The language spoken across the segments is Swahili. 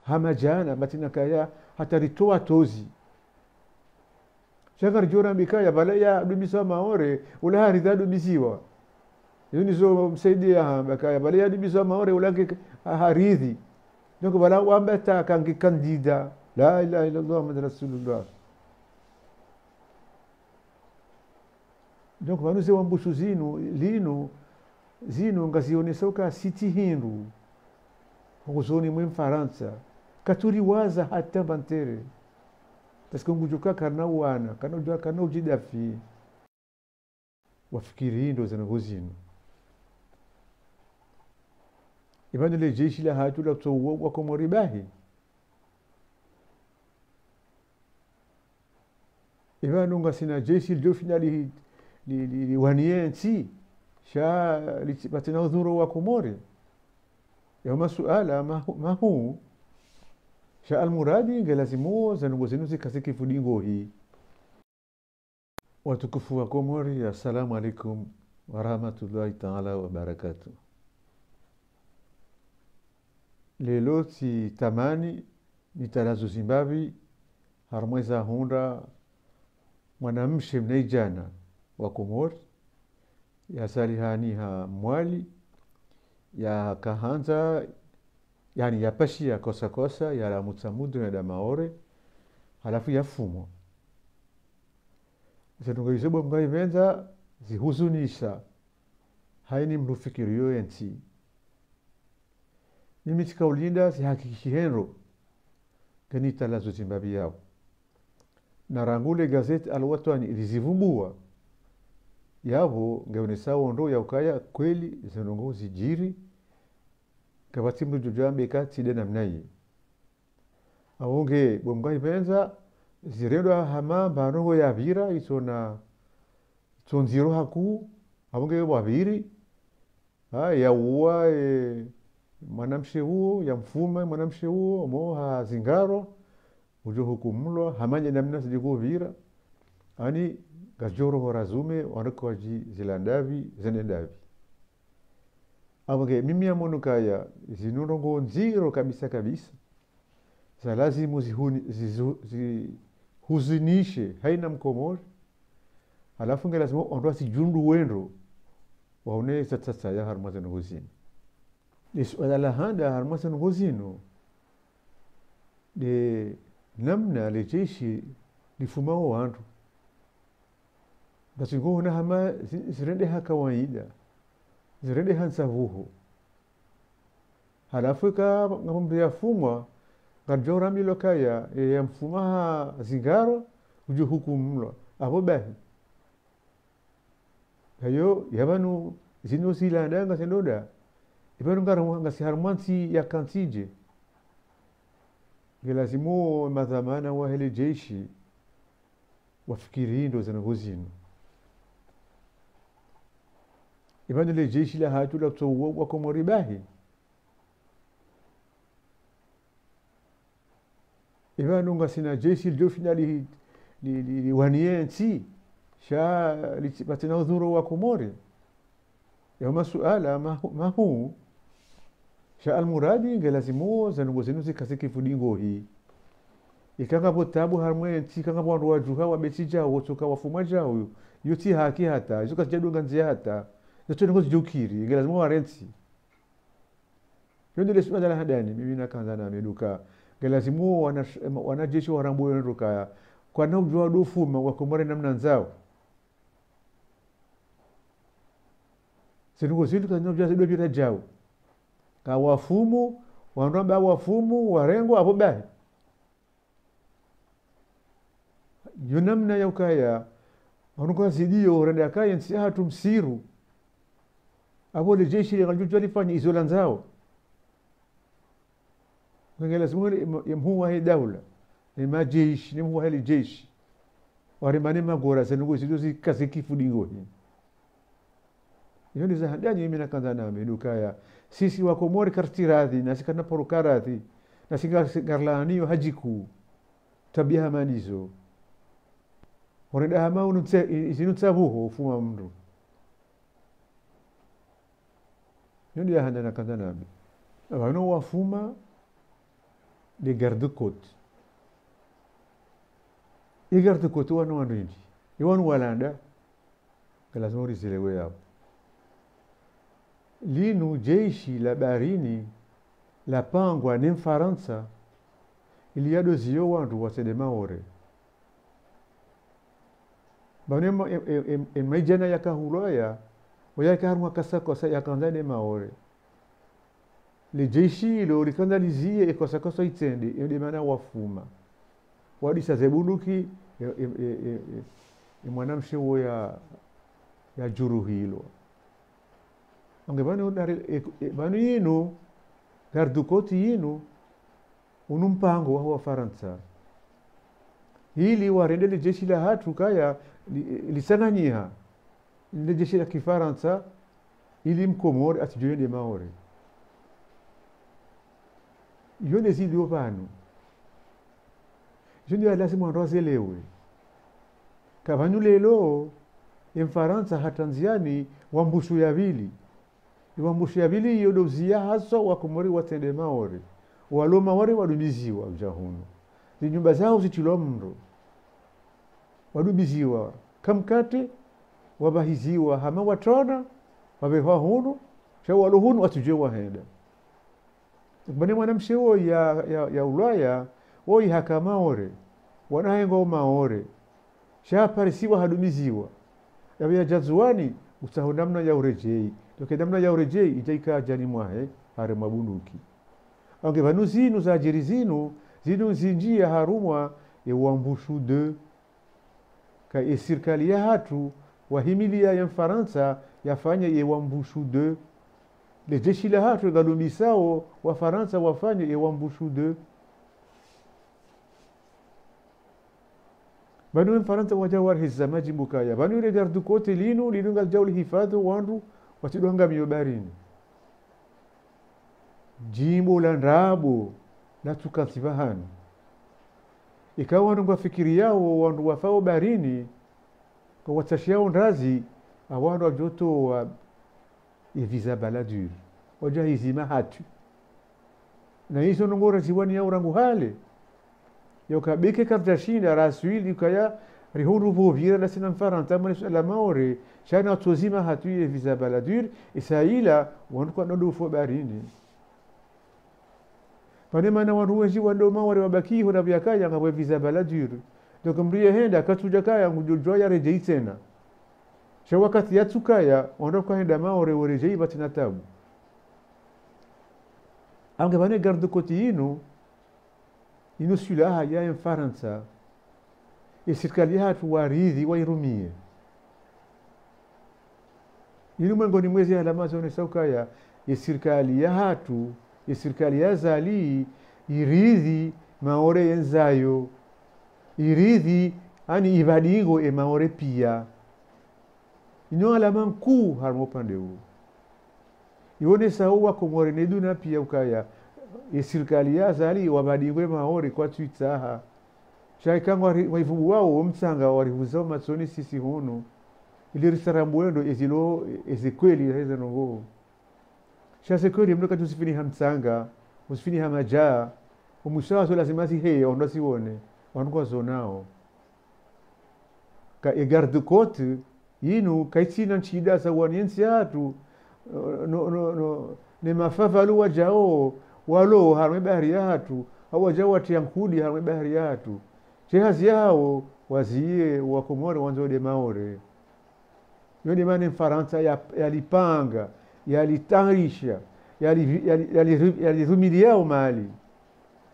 hamajana batina kaya hataritoa tozi shagar jora mikaya balaya dumisa maore ula haridha dumisiwa yuni zo msaidia bakaya balaya dumisa maore ula haridhi donc bala wambata kangi kandida la ilaha illa allah muhammad rasulullah donc vanuze wambushu zino ngazionesoka siti hindu huzoni mwe Mfaransa katuri waza hata bantere parce que ngujuka kana wana kana ujidafi wafikiri ndo zanagozino ibana le jeshi la hatu la tsowo wa komoribahi ibana ngasina jeshi ljo finali li waniensi sha lipatina udhuru wa komori يوم سؤال ما هو شاء المرادي لازمو زنغوزينو زكاسيكي فودينغو هي وتكفوا كوموري السلام عليكم ورحمة الله تعالى وبركاته lelo sitamani nitalazo Zimbabwe harmweza hunda mwanamshe mnaijana wa Komori ya salihaniha mwali ya kahanza yani ya pashi ya kosa ya la mutsamudu na damaore halafu ya fumo zetunga izobo mgai venza zihuzunisha haini mrufikirio yenti mimi tikaulinda sihakikishi henro ganita lazo Zimbabwe yao na rangule gazeti alwatwani lizivumbua yabo ngaonesa ondo ya ukaya kweli zinongo zijiri kabati mdu jambe kati de namnaye aonge bomgai benza zirendo hama barongo ya vira isona tsonziro haku aonge waviri ya uwa mwanamshe huo ya mfuma mwanamshe huo moha zingaro ujo hukumulwa hamanya namna sijiko vira ani gajoro horazume wanakoji zilandavi zenendavi awange mimi amonukaya zinurongo nziro kabisa za lazimu zihuzunishe haina mkomori halafu nge lazima ondoa sijundu wendo waone sasa ya harmaza ngozini niswala la handa harmaza ngozino de namna lejeshi lifumao wandu basi ngona hama zirende kawaida zirende hansavuhu halafu ka ngambe ya fumwa ngajora milokaya ya mfuma zingaro uju hukumlo abo bahi hayo yabanu zino silanda ngasendoda ibanu ngaro ngasiharmansi ya kantije lazima madhamana wa hele jeshi wafikiri ndo zanagozino ibana le jeshi la hatu la tsowo wa komoribahi ibana ngasina jeshi ljo finali li waniensi sha lipatina udhuru wa Komori yoma suala ma hu sha almuradi ngelazimu zanugozinu zikasiki fudingo hii ikanga botabu harmwensi kanga bwandu wajuha wa betija wotoka wafuma jao yuti haki hata izuka jadunga nzia hata zote ngozi jukiri ngelazimu warensi yondo lesima dala hadani mimi nakanza na meduka ngelazimu wanajeshi warambo ndoka kwa na ujua dofuma wa Komori namna nzao sinugozitu kanyo jazi do bira jao ka wafumu wandomba wafumu warengo abo bahi yunamna yaukaya wanuko zidio renda kaya nsi hatu msiru abo le jeshi ngajujwa lifanya izolanzao ngela simu yemhuwa hii dawla ni majeshi ni mhuwa hili jeshi warimani magora senugo zidio zikaziki fudingo hii yoni za handani mimi nakanza na medukaya sisi wa Komori kartiradhi na sikana porukaradhi na singarlaniyo hajiku tabia hamanizo oreda hama unutse isinutsabuho fuma mndu yoni ya handana kanza na wano wafuma les gardes-côtes. Les gardes-côtes wanu wanduindi iwanu walanda lazima urizelewe hapo. Linu jeshi la baharini la pangwa ni Mfaransa iliyadoziyo wandu watende Maore. Banema maijana yakahulaya wayakaharumwa kasakosa yakandane Maore. Le jeshi ilo likandalizie ekosakosa itende yode mana wafuma. Wadisa zebuluki mwanamshe wo ya juru hilo. Ange banu yinu gardukoti yinu unumpango wa Faransa. Hili warendele jeshi la hatu kaya lisanganyiha. Ile jeshi la Kifaransa ili mkomori atijoyende Maore. Yone zili ovanu. Yone lazima wanrozelewe. Kabanu lelo Mfaransa hatanziani wambushu ya vili. Wambushu ya vili yodozia haso wakomori watende Maore. Walo Maore wadumiziwa ujahunu. Zinyumba zao zitilo mro. Wadumiziwa kamkate wabahiziwa hama watona wabewa hunu shawo walo hunu watuje wahenda. Bane mwanamshe wo ya Ulaya wo haka Maore wanahengo Maore shaparisiwa hadumiziwa ya jazuani utahondamna ya urejei tokedamna ya urejei itaika jani mwahe hare mabunduki ange vanu zinu za ajiri zinu zinjia harumwa wambushu de ka serikali ya hatu wahimilia ya Mfaransa yafanya wambushu de le jeshi la hatu galumisao wa Faransa wafanye wambushu de banu Mfaransa wajawar hizama jimbukaya banu ile gardu kote linu ngal jawli hifadhu wandu watidonga miyobarini jimbo la Ndabo na tukasivahani ikawa wandu fikiri yao wandu wafao barini kwa watashiao ndazi awandu wajoto wa visa baladur wajahizima hatu na hizo ngora ziwani ya urangu hale yokabike kardashina raswili kaya rihuru vovira la sina Mfaransa mwana la Maore shana tozima hatu visa baladur isaila wandu kwa ndu fo barini. Panema na waruweji wando Maore wabaki hona byakaya ngabwe visa baladur donc mriye henda katuja kaya ngujojo ya rejei tena sha wakati yatukaya ondoka henda Maore warejei batina tabu ange bane garde côte inu sulaha ya Mfaransa serikali hatu waridhi wairumie inu mengoni mwezi ya Amazon saukaya serikali ya hatu serikali ya zali iridhi Maore yenzayo iridhi ani ibadingo Maore pia ino alama mkuu harmo pande huu ione sawa Komore neduna pia ukaya serikali ya zali wabadingwe Maore kwa twitaha shaikangwa waivubu wao mtsanga warihuza matsoni sisi hono ili risarambuendo ezilo ezekweli heza nongo shase kweli mloka tusifini hamtsanga usifini hamaja umusazo lazima si ondo sione wanukwa zonao ka garde côte yinu kaitsina nchida za waniensi hatu ne mafavalu wajao walo harme bahari hatu hawajao watiankudi harme bahari hatu chehazi yao wazie wakomore wanzode Maore yoni mane Mfaransa yalipanga yalitarisha yalirumilia mali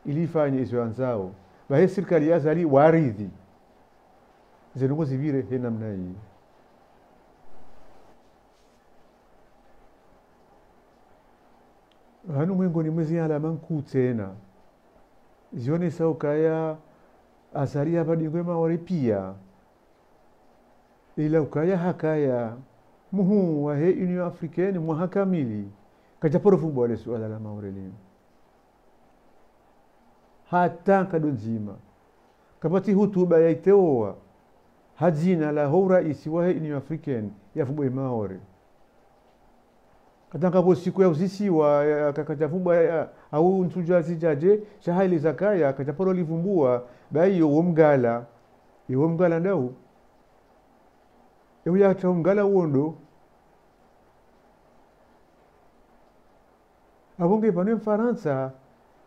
ilifanya hizo anzao bahe serikali ya zali waridhi zenungo zivire he namna hii hanu mwengo ni mwezi alama nkuu tena zione saukaya azari abadingwe Maore pia ila ukaya hakaya muhu wa he Union Africaine muhakamili kajaporo fubole suala la Maore lini hata kadonzima kapati hutuba ya iteoa hazina la hora isi wa Union Africaine ya fubwe Maore katanga siku ya uzisiwa kakachafumba au ntuja zijaje shahali zakaya kachaporo livumbua bai uwo mgala ndau ya cha mgala uondo abonge pano Mfaransa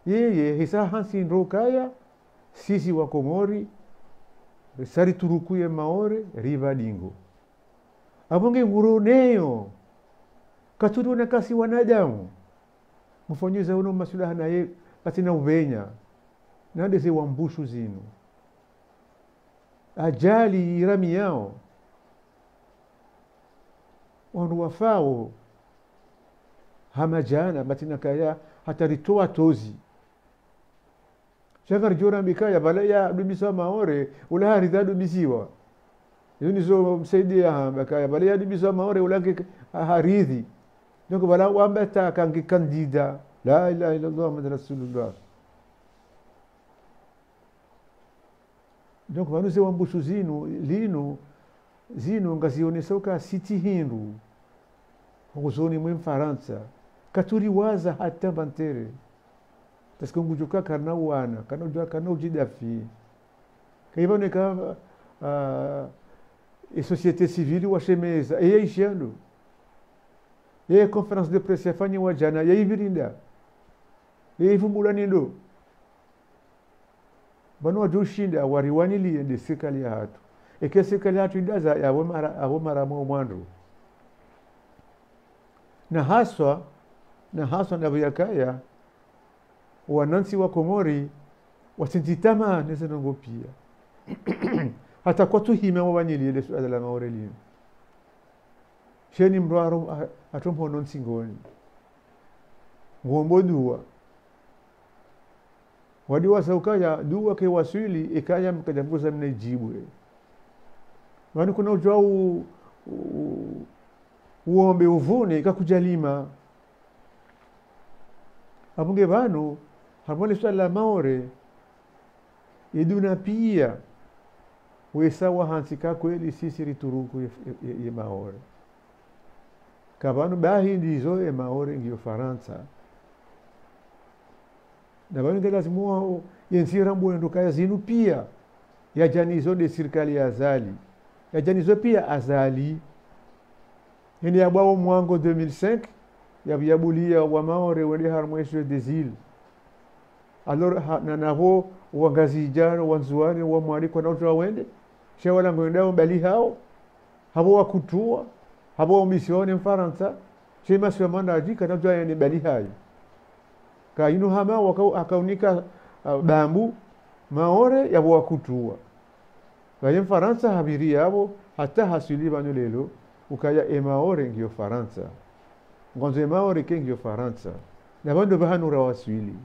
yeye hisa hansi ndokaya sisi wa Komori sari turukuye maore riva dingo abonge nguroneyo katuru na kasi wanadamu mfanyeza uno masulaha na ye katina uvenya nande se wambushu zinu ajali irami yao wanu wafao hamajana batina kaya hataritoa tozi shakar jora mikaya balaya dumisa maore ula haridha dumisiwa yuni zo msaidia bakaya balaya dumisa maore ula haridhi donc bala wambata kangi kandida la ilaha illallah muhammad rasulullah donc vanu se wambushu zinu ngazione soka siti hindu nguzoni mwe Mfaransa katuri waza hata bantere parce que ngujuka karna wana kana ujidafi kaibone ka e société civile washemeza ishando conférence de presse yafanya wajana virinda ivumbula nindo bano wajushinda wariwani liende serikali ya hatu eke serikali hatu idaza ya mara mwandu na haswa na viyakaya wanansi wa Komori wasintitama nese nongo pia hata kwa tuhime wawanyili ile suada la maorelini sheni mruaro atomho nonsingoni ngombo dua wadi wasaukaya dua ke wasuli ikaya mkadambuza mnejibu wani kuna ujua uombe uvune ikakujalima abunge vanu harmoni suala la maore iduna pia wesawa hansika kweli sisi rituruku ye maore kabanu bahi ndizo ye maore ngiyo Faransa na banu ngelazimu yensira mbwendo kaya zinu pia ya janizo de serikali ya azali ya janizo pia azali ni ya bwao mwango 2005 ya biabulia wa maore wali harmonize des îles alors na navo wangazijano wanzuani wa mwaliko na utoa wende shawala ngondao bali hao habo wakutua habo misione Mfaransa shema shemanda ajika na utoa ni bali hayo kainu hama wakaunika bambu maore yabo wakutua baye Mfaransa habiri yabo hata hasili bano lelo ukaya maore ngiyo Faransa ngonze maore kengiyo Faransa na bando bahanura waswili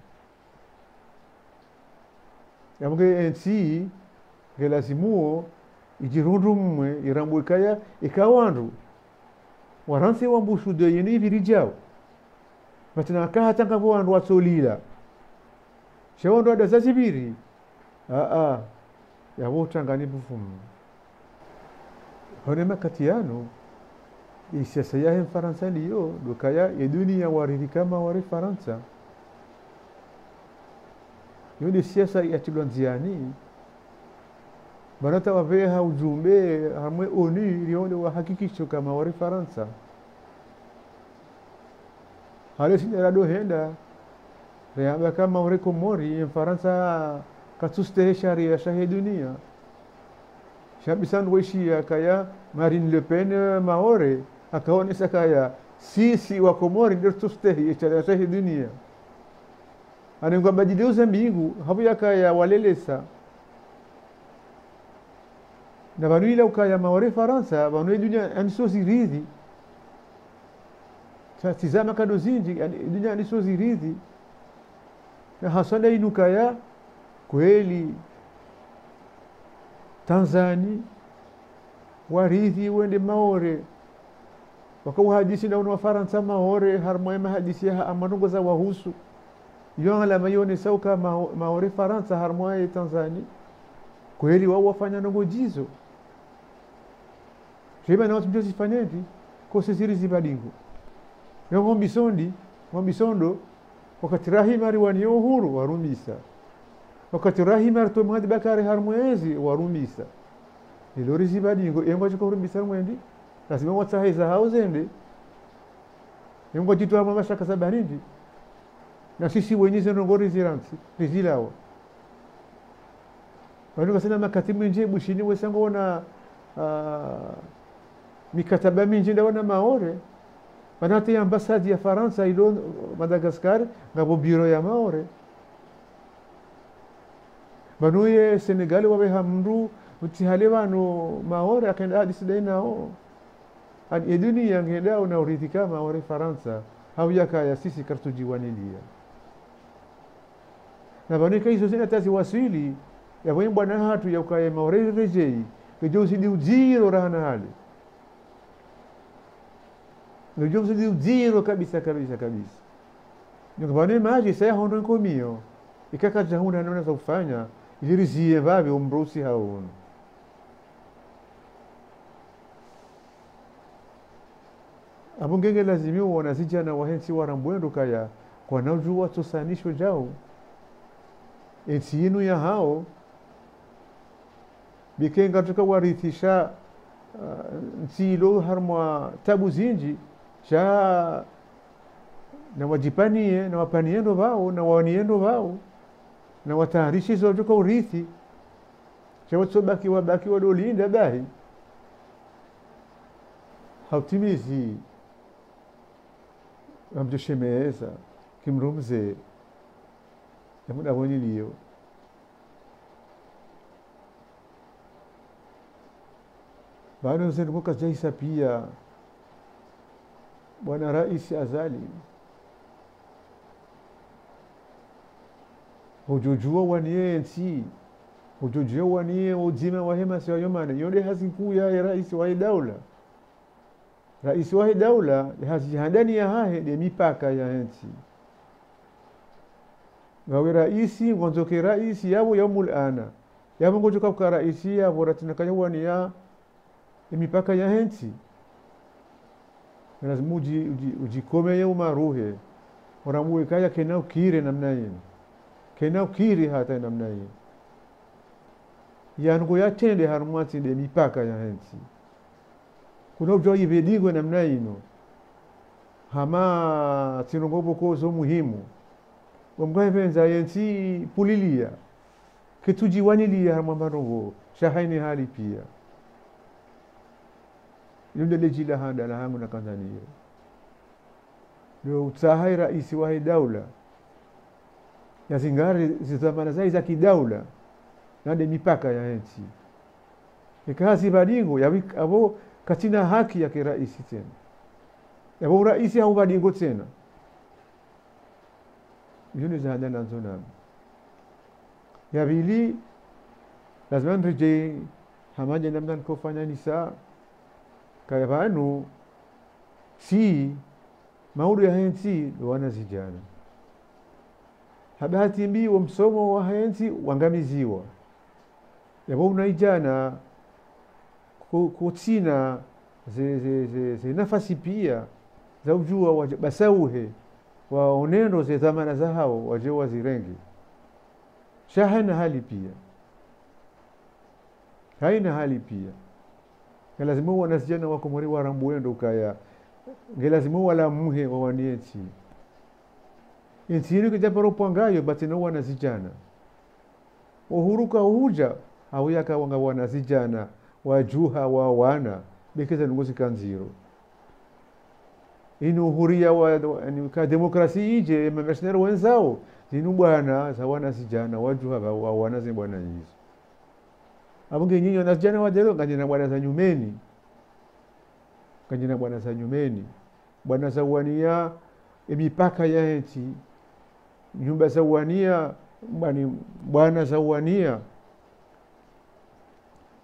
yamuge ensi gelazimuo ijirundumwe irambukaya ikawandu waranse wambushu de yeni virijao batina ka tanga wandu wasolila shewondo adazazibiri yabo tangani bufumu hone makatiano isiasa ya Faransa liyo dukaya edunia wariri kama wari Faransa yoni siasa ya chilwanziani barata waveha ujumbe hamwe oni lione wa hakikisho kama wari Faransa halesi nirado henda reamba kama wari Komori Faransa katuste sharia shahe dunia shabisan weshia kaya Marine Le Pen maore akaonesa kaya sisi wa Komori ndio tuste shahe dunia anengwa bajideuza mbingu hapo yakaya walelesa na banuila ukaya maore Faransa banu dunia anisozi ridhi tizama kadozinji dunia anisozi ridhi na hasada inukaya kweli Tanzania waridhi wende maore wakau hadisi na wa Faransa maore harmoema hadisi ya amanungo za wahusu yona mayone sauka maore Faransa harmoe Tanzania kweli wao wafanya nongojizo sheba na watu mjozi fanyevi kwa siri zibadingo ngombisondo wakati rahima riwani uhuru warumisa wakati rahima to Muhammad Bakari harmwezi warumisa ilo rizibadingo yengo chiko rumisa mwendi lazima wataheza hauzende yengo jitu ama mashaka sabanindi na sisi wenyewe ngori ziransi rizilao wanu kasema makatibu nje bushini wesango na mikataba mingi ndaona maore manati ambasadi ya Faransa ilo Madagascar ngabo biro ya maore banuye Senegal wabe hamru utihale wano maore akenda hadi sidai nao hadi dunia ngenda na uritika maore Faransa hau yakaya sisi kartujiwanilia na banika hizo zina tazi wasili ya bwana hatu ya ukaya maore rejei kejosi di ujiro rahana hali ndio di ujiro kabisa. Ndio maji sasa hondo komio ikaka jahuna nona za kufanya ilirizie vabe umrusi haono abungenge lazimi wanazijana wahensi warambwendo kaya kwa najua tosanisho jao etsinu ya hao bikenga tukawarithisha nsilo harmwa tabu zinji cha na wajipanie na wapaniendo wao na waniendo wao na wataharishi zote kwa urithi cha wabaki wadolinda bahi hautimizi amjoshemeza kimrumze ya muda wonilio bado zenu jaisa pia bwana rais azali hujujua waniensi hujujua wanie ujima wa hema sio yomana yonde hazikuu ya rais wa daula hazihandani ya hahe de mipaka ya ensi gawe raisi ngonzoke raisi yabo yamul ana yabo ngojoka kwa raisi yabo ratinakanya wania mipaka ya ensi lazima ujikome ya umaruhe oramuwe kaya kenao kire namna yenu kenao kiri hata namna yenu yango yatende harumati de mipaka ya ensi kuna ujua ibedigwe namna yenu hama tinongobo kozo muhimu wamgaye venza yensi pulilia ketujiwanilia harumambarongo shahaini hali pia yunde lejila handa la hangu na Tanzania ndio utahai rais wa daula ya zingari zizamana zai za kidaula nande mipaka ya nchi ikazi badingo ya abo katina haki ya kiraisi tena yabo rais au badingo tena yunde za handa na zona ya bili lazima nreje hamaje namna kufanya nisa kaya vanu si maudu ya hensi wanazijana habati mbiwa msomo wa hensi wangamiziwa yabo unaijana kutina ze nafasi pia za ujua basauhe waonendo ze zamana za hao waje wazirengi shahana hali pia haina hali pia lazima wanasijana wako mori warambuendo kaya lazima wala muhe wawanieti intiru kijaparo pangayo batina wanasijana uhuruka uja hawiyaka wanga wanasijana wajuha wa wana bekeza ngozi kanziro inu huria ka demokrasi ije mameshnero wenzao zinu bwana za wanasijana wajuha wa wana zimbwana hizo abunge nyinyi wanasijana wadero kanjina bwana za nyumeni bwana za wania mipaka ya nchi nyumba za wania bwana za wania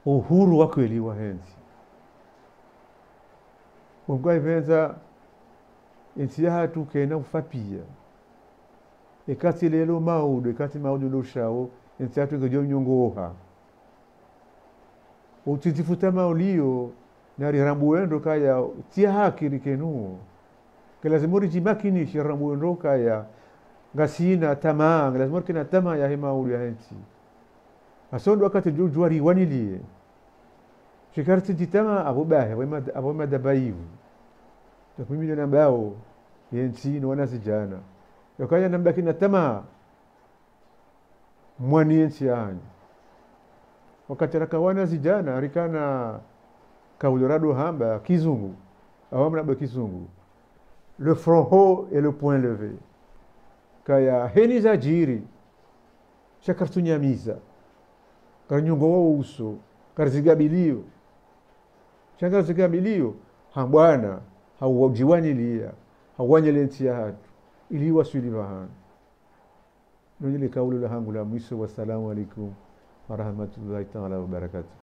uhuru wa kweli wa henzi ungai venza nchi hatu kena ufapia ekati lelo maudu lo shao nchi hatu ngejo nyongoha utitifuta maulio nari rambuendo kaya tia haki rikenuo lazima rijibakini shiramu ondoka ya ngasina tamaa lazima kina tamaa ya hema uli ya henti asondo wakati juari wanilie shikarti jitama abubahe abo madabaivu takumimi na mbao yenti no wanasijana yakaya nambaki na tamaa mwani yenti yani wakati rakawana zijana rikana kaulorado hamba kizungu awamna ba kizungu le front haut et le point levé kaya heni za jiri shakartunyamiza karanyongo wa uso karzigabilio shangazigabilio hambwana haujiwanilia hauwanyelentia hatu ili wasilivahan nile kaulu la hangu la mwisho. Wassalamu alaikum warahmatullahi taala wabarakatuh.